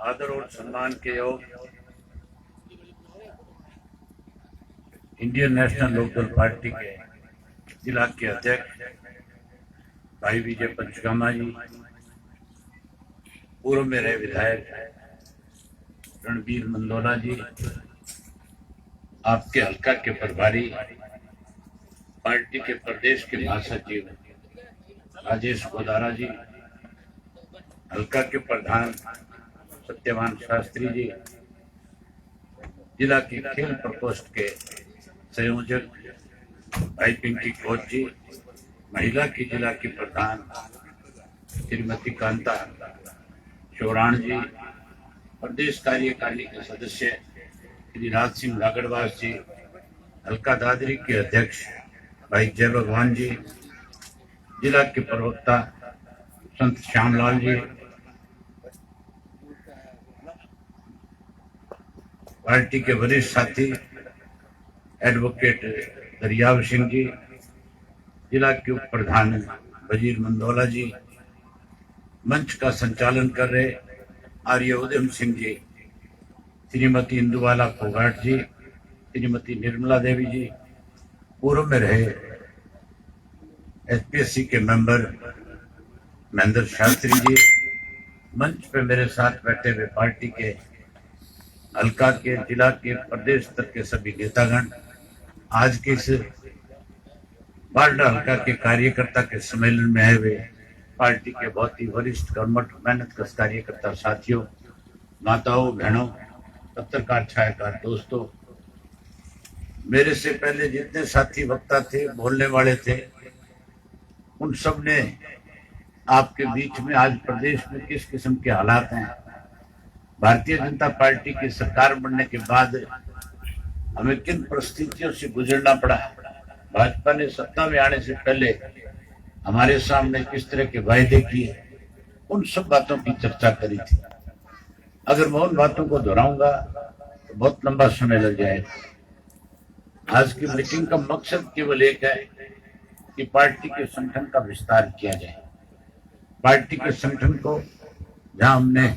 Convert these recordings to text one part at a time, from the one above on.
आदर और सम्मान के योग इंडियन नेशनल लोकदल पार्टी के जिला के अध्यक्ष भाई विजय पंचगामा जी, पूर्व में रहे विधायक रणबीर मंदोला जी, आपके हल्का के प्रभारी पार्टी के प्रदेश के महासचिव राजेश गोदारा जी, हल्का के प्रधान सत्यवान शास्त्री जी, जिला के खेल प्रकोष्ठ के संयोजक भाई पिंकी कोच जी, महिला की जिला की प्रधान श्रीमती कांता चौरान जी, प्रदेश कार्यकारिणी के सदस्य श्री राज सिंह लागड़वास जी, हल्का दादरी के अध्यक्ष भाई जय भगवान जी, जिला के प्रवक्ता संत श्यामलाल जी, पार्टी के वरिष्ठ साथी एडवोकेट दरियाव सिंह जी, जिला के उप प्रधान वजीर मंदोला जी, मंच का संचालन कर रहे आर्य उदयम सिंह जी, श्रीमती इंदुबाला फोगाट जी, श्रीमती निर्मला देवी जी, पूर्व में रहे एसपीएससी के मेंबर महेंद्र शास्त्री जी, मंच पे मेरे साथ बैठे हुए पार्टी के हल्का के जिला के प्रदेश स्तर के सभी नेतागण, आज के इस बारडा हल्का के कार्यकर्ता के सम्मेलन में आए हुए पार्टी के बहुत ही वरिष्ठ कर्मठ मेहनतकश कार्यकर्ता साथियों, माताओं बहनों, पत्रकार छायाकार दोस्तों, मेरे से पहले जितने साथी वक्ता थे, बोलने वाले थे, उन सब ने आपके बीच में आज प्रदेश में किस किस्म के हालात हैं, भारतीय जनता पार्टी की सरकार बनने के बाद हमें किन परिस्थितियों से गुजरना पड़ा, भाजपा ने सत्ता में आने से पहले हमारे सामने किस तरह के वायदे किए, उन सब बातों की चर्चा करी थी। अगर मैं उन बातों को दोहराऊंगा तो बहुत लंबा समय लग जाएगा। आज की मीटिंग का मकसद केवल एक है कि पार्टी के संगठन का विस्तार किया जाए। पार्टी के संगठन को जहां हमने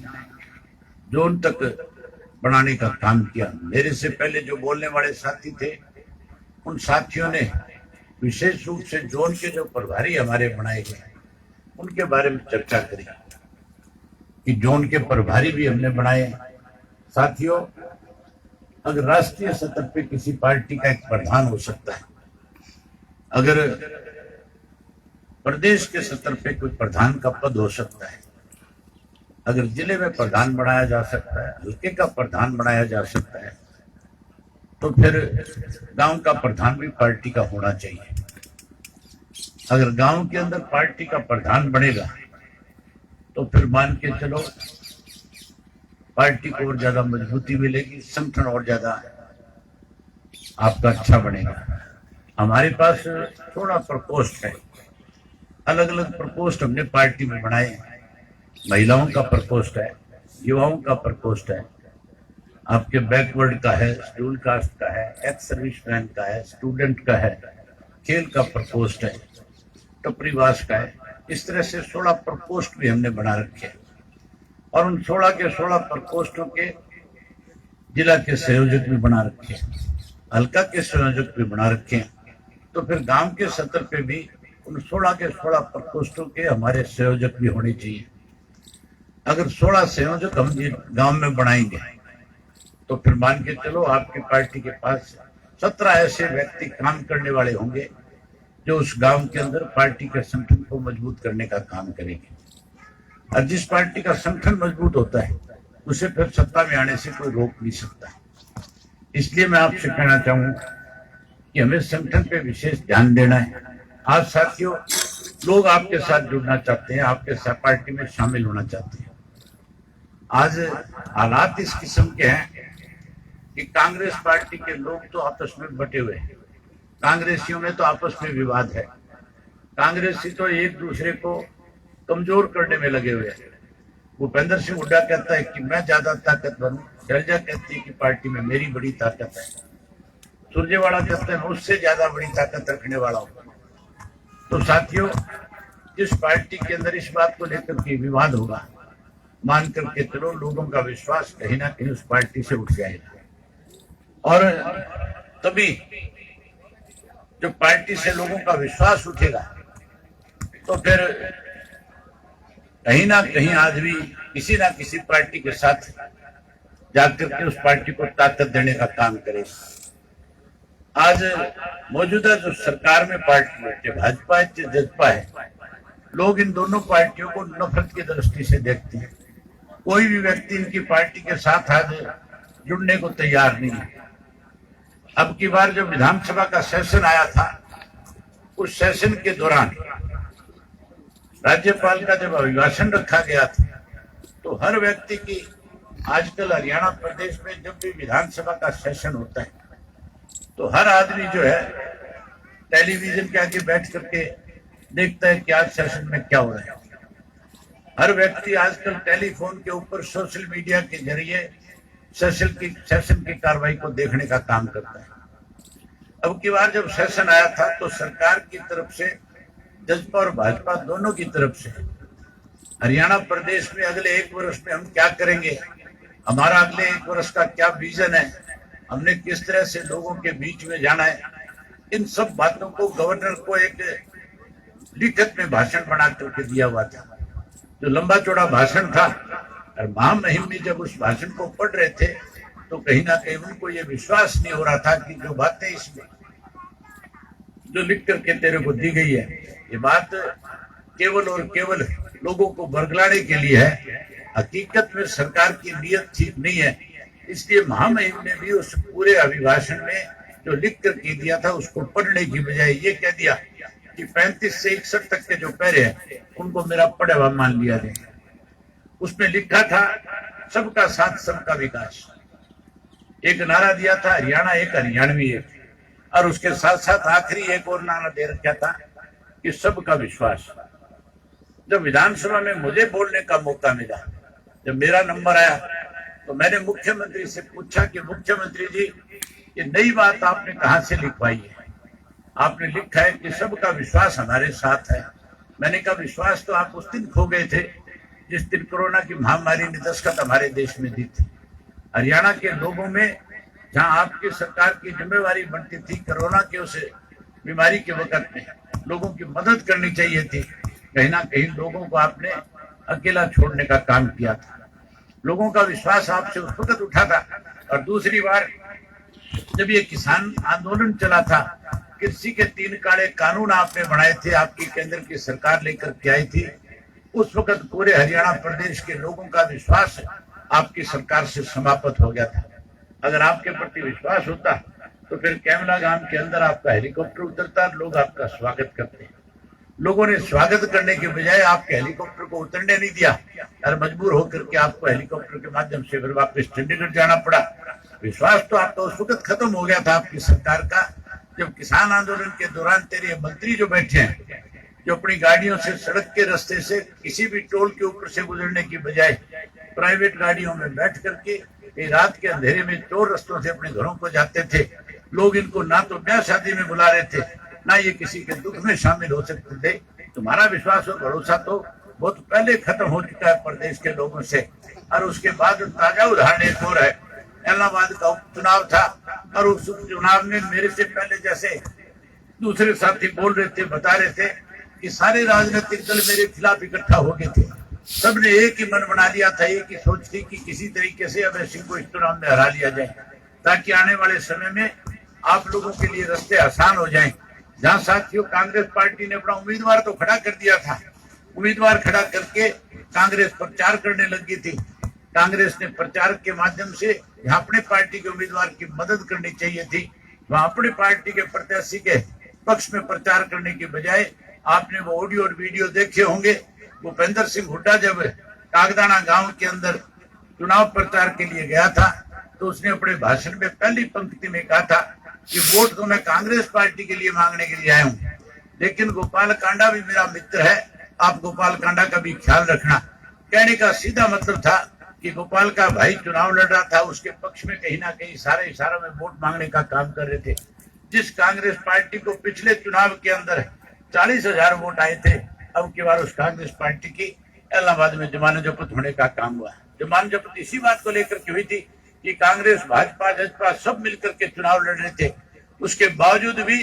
जोन तक बढ़ाने का काम किया, मेरे से पहले जो बोलने वाले साथी थे, उन साथियों ने विशेष रूप से जोन के जो प्रभारी हमारे बनाए गए उनके बारे में चर्चा करी कि जोन के प्रभारी भी हमने बनाए। साथियों, अगर राष्ट्रीय स्तर पे किसी पार्टी का एक प्रधान हो सकता है, अगर प्रदेश के स्तर पे कोई प्रधान का पद हो सकता है, अगर जिले में प्रधान बनाया जा सकता है, हल्के का प्रधान बनाया जा सकता है, तो फिर गांव का प्रधान भी पार्टी का होना चाहिए। अगर गांव के अंदर पार्टी का प्रधान बनेगा तो फिर मान के चलो पार्टी को और ज्यादा मजबूती मिलेगी, संगठन और ज्यादा आपका अच्छा बनेगा। हमारे पास थोड़ा प्रकोष्ठ है, अलग अलग प्रकोष्ठ हमने पार्टी में बनाए हैं। महिलाओं का प्रकोष्ठ है, युवाओं का प्रकोष्ठ है, आपके बैकवर्ड का है, शेड्यूल कास्ट का है, एक्स सर्विसमैन का है, स्टूडेंट का है, खेल का प्रकोष्ठ है, टपरीवास का है। इस तरह से 16 प्रकोष्ठ भी हमने बना रखे हैं और उन 16 के 16 प्रकोष्ठों के जिला के संयोजक भी बना रखे हैं, हल्का के संयोजक भी बना रखे हैं। तो फिर गांव के स्तर पे भी उन 16 के 16 प्रकोष्ठों के हमारे संयोजक भी होने चाहिए। अगर 16 संयोजक हम गांव में बनाएंगे तो फिर मान के चलो आपकी पार्टी के पास 17 ऐसे व्यक्ति काम करने वाले होंगे जो उस गांव के अंदर पार्टी के संगठन को मजबूत करने का काम करेंगे। और जिस पार्टी का संगठन मजबूत होता है उसे फिर सत्ता में आने से कोई रोक नहीं सकता। इसलिए मैं आपसे कहना चाहूंगा कि हमें संगठन पे विशेष ध्यान देना है। आज साथियों, लोग आपके साथ जुड़ना चाहते हैं, आपके साथ पार्टी में शामिल होना चाहते हैं। आज हालात इस किस्म के हैं कि कांग्रेस पार्टी के लोग तो आपस में बटे हुए हैं, कांग्रेसियों में तो आपस में विवाद है, कांग्रेसी तो एक दूसरे को कमजोर करने में लगे हुए हैं। भूपेंद्र सिंह हुड्डा कहता है कि मैं ज्यादा ताकतवर हूं, शैलजा कहती है कि पार्टी में मेरी बड़ी ताकत है, सुरजेवाला कहते हैं उससे ज्यादा बड़ी ताकत रखने वाला हूं। तो साथियों, जिस पार्टी के अंदर इस बात को लेकर के विवाद होगा, मान करके चलो, लोगों का विश्वास कहीं ना कहीं उस पार्टी से उठ जाएगा। और तभी जब पार्टी से लोगों का विश्वास उठेगा तो फिर कहीं ना कहीं आदमी किसी ना किसी पार्टी के साथ जाकर के उस पार्टी को ताकत देने का काम करेगा। आज मौजूदा जो सरकार में पार्टी है, भाजपा है चाहे जसपा है, लोग इन दोनों पार्टियों को नफरत की दृष्टि से देखते हैं। कोई भी व्यक्ति इनकी पार्टी के साथ आज जुड़ने को तैयार नहीं है। अब की बार जो विधानसभा का सेशन आया था, उस सेशन के दौरान राज्यपाल का जब अभिभाषण रखा गया था तो हर व्यक्ति की, आजकल हरियाणा प्रदेश में जब भी विधानसभा का सेशन होता है तो हर आदमी जो है टेलीविजन के आगे बैठ करके देखता है कि आज सेशन में क्या हो रहा है। हर व्यक्ति आजकल टेलीफोन के ऊपर सोशल मीडिया के जरिए सेशन की कार्रवाई को देखने का काम करता है। अब की बार जब सेशन आया था तो सरकार की तरफ से, जसपा और भाजपा दोनों की तरफ से, हरियाणा प्रदेश में अगले 1 वर्ष में हम क्या करेंगे, हमारा अगले 1 वर्ष का क्या विजन है, हमने किस तरह से लोगों के बीच में जाना है, इन सब बातों को गवर्नर को एक लिखित में भाषण बना करके दिया हुआ था। जो लंबा चौड़ा भाषण था, और महामहिम ने जब उस भाषण को पढ़ रहे थे तो कहीं ना कहीं उनको ये विश्वास नहीं हो रहा था कि जो बातें इसमें जो लिख करके तेरे को दी गई है, ये बात केवल और केवल लोगों को बरगलाने के लिए है। हकीकत में सरकार की नीयत ठीक नहीं है। इसलिए महामहिम ने भी उस पूरे अभिभाषण में जो लिख कर के दिया था उसको पढ़ने की बजाय ये कह दिया कि 35 से 61 तक के जो पैरे हैं उनको मेरा पढ़ा हुआ मान लिया जाए। उसमें लिखा था सबका साथ सबका विकास, एक नारा दिया था हरियाणा एक हरियाणवी एक, और उसके साथ साथ आखिरी एक और नारा दे रखा था कि सबका विश्वास। जब विधानसभा में मुझे बोलने का मौका मिला, जब मेरा नंबर आया तो मैंने मुख्यमंत्री से पूछा कि मुख्यमंत्री जी, ये नई बात आपने कहां से लिखवाई है? आपने लिखा है कि सबका विश्वास हमारे साथ है। मैंने कहा विश्वास तो आप उस दिन खो गए थे जिस दिन कोरोना की महामारी ने दस्तक हमारे देश में दी थी। हरियाणा के लोगों में जहां आपकी सरकार की जिम्मेवारी बनती थी कोरोना के उस बीमारी के वक्त में लोगों की मदद करनी चाहिए थी, कहीं ना कहीं लोगों को आपने अकेला छोड़ने का काम किया था। लोगों का विश्वास आपसे उस वक्त उठा था। और दूसरी बार जब ये किसान आंदोलन चला था, कृषि के 3 काले कानून आपने बनाए थे, आपकी केंद्र की सरकार लेकर के आई थी, उस वक्त पूरे हरियाणा प्रदेश के लोगों का विश्वास आपकी सरकार से समाप्त हो गया था। अगर आपके प्रति विश्वास होता तो फिर कैमला गांव के अंदर आपका हेलीकॉप्टर उतरता, लोग आपका स्वागत करते। लोगों ने स्वागत करने के बजाय आपके हेलीकॉप्टर को उतरने नहीं दिया और मजबूर होकर के आपको हेलीकॉप्टर के माध्यम से फिर वापस चंडीगढ़ जाना पड़ा। विश्वास तो आपका उस वक्त खत्म हो गया था आपकी सरकार का, जब किसान आंदोलन के दौरान तेरे मंत्री जो बैठे हैं, जो अपनी गाड़ियों से सड़क के रास्ते से किसी भी टोल के ऊपर से गुजरने की बजाय प्राइवेट गाड़ियों में बैठ करके रात के अंधेरे में चोर रास्तों से अपने घरों को जाते थे। लोग इनको ना तो ब्याह शादी में बुला रहे थे, ना ये किसी के दुख में शामिल हो सकते थे। तुम्हारा विश्वास और भरोसा तो बहुत पहले खत्म हो चुका है प्रदेश के लोगों से। और उसके बाद ताजा उदाहरण एक और है, इलाहाबाद का उपचुनाव था और उस उपचुनाव में मेरे से पहले जैसे दूसरे साथी बोल रहे थे, बता रहे थे कि सारे राजनीतिक दल मेरे खिलाफ इकट्ठा हो गए थे। सबने एक ही मन बना लिया था, एक ही सोच थी कि किसी तरीके से अभय सिंह को इस चुनाव में हरा लिया जाए ताकि आने वाले समय में आप लोगों के लिए रास्ते आसान हो जाएं। जहां साथियों कांग्रेस पार्टी ने अपना उम्मीदवार तो खड़ा कर दिया था, उम्मीदवार खड़ा करके कांग्रेस प्रचार करने लगी थी। कांग्रेस ने प्रचार के माध्यम से जहां अपने पार्टी के उम्मीदवार की मदद करनी चाहिए थी, वहां अपने पार्टी के प्रत्याशी के पक्ष में प्रचार करने के बजाय आपने वो ऑडियो और वीडियो देखे होंगे। भूपेंद्र सिंह हुड्डा जब कागदाना गांव के अंदर चुनाव प्रचार के लिए गया था तो उसने अपने भाषण में पहली पंक्ति में कहा था कि वोट तो मैं कांग्रेस पार्टी के लिए मांगने के लिए आया हूं, लेकिन गोपाल कांडा भी मेरा मित्र है, आप गोपाल कांडा का भी ख्याल रखना। कहने का सीधा मतलब था कि गोपाल का भाई चुनाव लड़ रहा था, उसके पक्ष में कहीं ना कहीं सारे इशारों में वोट मांगने का काम कर रहे थे। जिस कांग्रेस पार्टी को पिछले चुनाव के अंदर 40,000 वोट आए थे, अब की बार उस कांग्रेस पार्टी की इलाहाबाद में जमानत जब्त होने का काम हुआ। जमानत जब्त इसी बात को लेकर के हुई थी कि कांग्रेस भाजपा जजपा सब मिलकर के चुनाव लड़ रहे थे, उसके बावजूद भी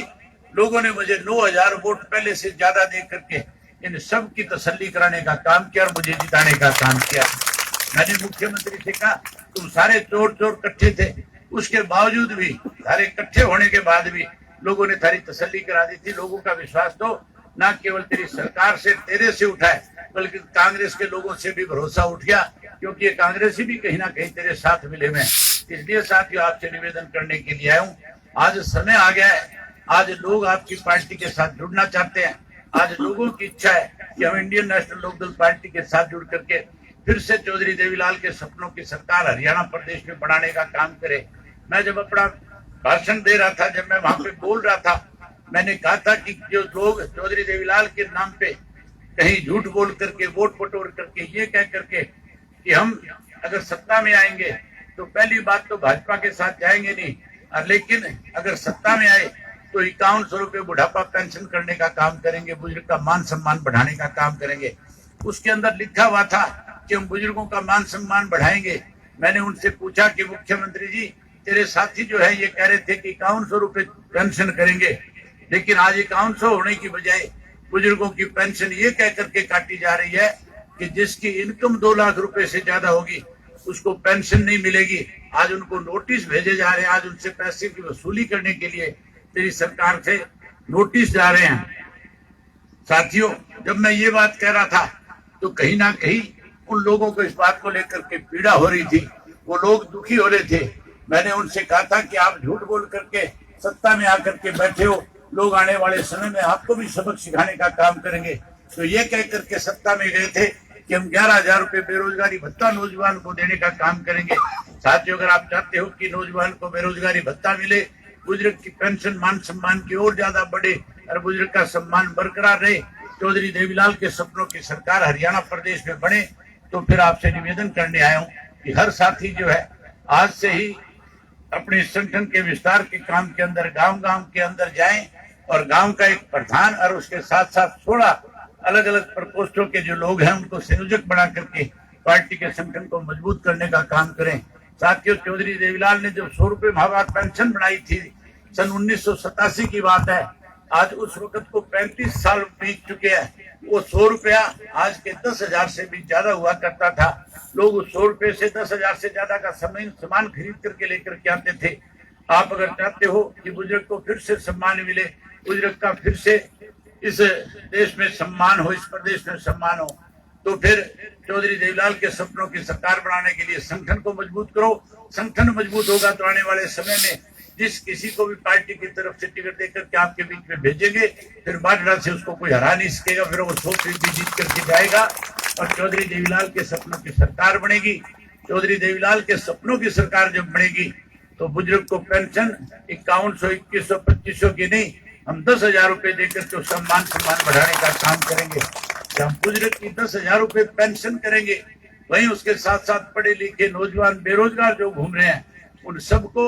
लोगों ने मुझे 9,000 वोट पहले से ज्यादा दे करके इन सब की तसल्ली कराने का काम किया और मुझे जिताने का काम किया। मैंने मुख्यमंत्री से कहा तुम सारे चोर चोर इकट्ठे थे, उसके बावजूद भी सारे इकट्ठे होने के बाद भी लोगों ने थारी तसल्ली करा दी थी। लोगों का विश्वास तो न केवल तेरी सरकार से तेरे से उठा है, बल्कि कांग्रेस के लोगों से भी भरोसा उठ गया, क्योंकि ये कांग्रेसी भी कहीं ना कहीं तेरे साथ मिले हुए हैं। इसलिए साथियों आपसे निवेदन करने के लिए आया हूँ, आज समय आ गया है, आज लोग आपकी पार्टी के साथ जुड़ना चाहते हैं। आज लोगों की इच्छा है कि हम इंडियन नेशनल लोकदल पार्टी के साथ जुड़ करके फिर से चौधरी देवीलाल के सपनों की सरकार हरियाणा प्रदेश में बनाने का काम करें। मैं जब अपना भाषण दे रहा था, जब मैं वहां पे बोल रहा था, मैंने कहा था कि जो लोग चौधरी देवीलाल के नाम पे कहीं झूठ बोल करके वोट बटोर करके ये कह करके कि हम अगर सत्ता में आएंगे तो पहली बात तो भाजपा के साथ जाएंगे नहीं, लेकिन अगर सत्ता में आए तो 5100 रुपये बुढ़ापा पेंशन करने का काम करेंगे, बुजुर्ग का मान सम्मान बढ़ाने का काम करेंगे। उसके अंदर लिखा हुआ था कि हम बुजुर्गों का मान सम्मान बढ़ाएंगे। मैंने उनसे पूछा कि मुख्यमंत्री जी तेरे साथी जो है ये कह रहे थे कि 5100 रुपये पेंशन करेंगे, लेकिन आज 5100 होने की बजाय बुजुर्गों की पेंशन ये कह करके काटी जा रही है कि जिसकी इनकम 2 लाख रुपए से ज्यादा होगी उसको पेंशन नहीं मिलेगी। आज उनको नोटिस भेजे जा रहे हैं, आज उनसे पैसे की वसूली करने के लिए तेरी सरकार से नोटिस जा रहे हैं। साथियों, जब मैं ये बात कह रहा था तो कहीं ना कहीं उन लोगों को इस बात को लेकर के पीड़ा हो रही थी, वो लोग दुखी हो रहे थे। मैंने उनसे कहा था कि आप झूठ बोल करके सत्ता में आकर के बैठे हो, लोग आने वाले समय में आपको भी सबक सिखाने का काम करेंगे। तो ये कह करके सत्ता में गए थे कि हम 11,000 रुपये बेरोजगारी भत्ता नौजवान को देने का काम करेंगे। साथियों, अगर आप चाहते हो कि नौजवान को बेरोजगारी भत्ता मिले, बुजुर्ग की पेंशन मान सम्मान की और ज्यादा बढ़े और बुजुर्ग का सम्मान बरकरार रहे, चौधरी देवीलाल के सपनों की सरकार हरियाणा प्रदेश में बने, तो फिर आपसे निवेदन करने आया हूँ कि हर साथी जो है आज से ही अपने संगठन के विस्तार के काम के अंदर गांव गांव के अंदर जाएं और गांव का एक प्रधान और उसके साथ साथ 16 अलग अलग प्रकोष्ठों के जो लोग हैं उनको संयोजक बना करके पार्टी के संगठन को मजबूत करने का काम करें। साथियों, चौधरी देवीलाल ने जो 100 रुपये माहवार पेंशन बनाई थी, सन 1987 की बात है, आज उस वक्त को 35 साल बीत चुके हैं। वो 100 रुपया आज के 10,000 से भी ज्यादा हुआ करता था। लोग उस 100 रुपये से 10,000 से ज्यादा का सामान खरीद करके लेकर के आते थे। आप अगर चाहते हो कि बुजुर्ग को फिर से सम्मान मिले, बुजुर्ग का फिर से इस देश में सम्मान हो, इस प्रदेश में सम्मान हो, तो फिर चौधरी देवीलाल के सपनों की सरकार बनाने के लिए संगठन को मजबूत करो। संगठन मजबूत होगा तो आने वाले समय में जिस किसी को भी पार्टी की तरफ से टिकट देकर के आपके बीच में भेजेंगे, फिर बाडरा से उसको कोई हरा नहीं सकेगा, फिर वो 100% जीत करके जाएगा और चौधरी देवीलाल के सपनों की सरकार बनेगी। चौधरी देवीलाल के सपनों की सरकार जब बनेगी तो बुजुर्ग को पेंशन 5100, 2100, 2500 की नहीं, हम 10,000 रुपये देकर के सम्मान बढ़ाने का काम करेंगे। जब हम बुजुर्ग की 10,000 रुपये पेंशन करेंगे, वहीं उसके साथ साथ पढ़े लिखे नौजवान बेरोजगार जो घूम रहे हैं उन सबको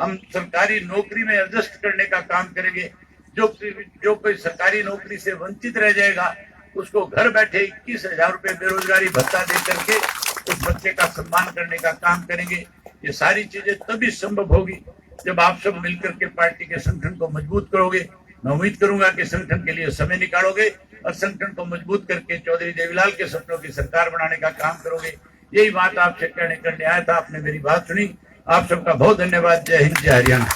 हम सरकारी नौकरी में एडजस्ट करने का काम करेंगे। जो कोई सरकारी नौकरी से वंचित रह जाएगा उसको घर बैठे 21,000 रुपये बेरोजगारी भत्ता दे करके उस बच्चे का सम्मान करने का काम करेंगे। ये सारी चीजें तभी संभव होगी जब आप सब मिलकर के पार्टी के संगठन को मजबूत करोगे। मैं उम्मीद करूंगा कि संगठन के लिए समय निकालोगे और संगठन को मजबूत करके चौधरी देवीलाल के सपनों की सरकार बनाने का काम करोगे। यही बात आपसे करने आया था, आपने मेरी बात सुनी। आप सबका बहुत धन्यवाद। जय हिंद, जय हरियाणा।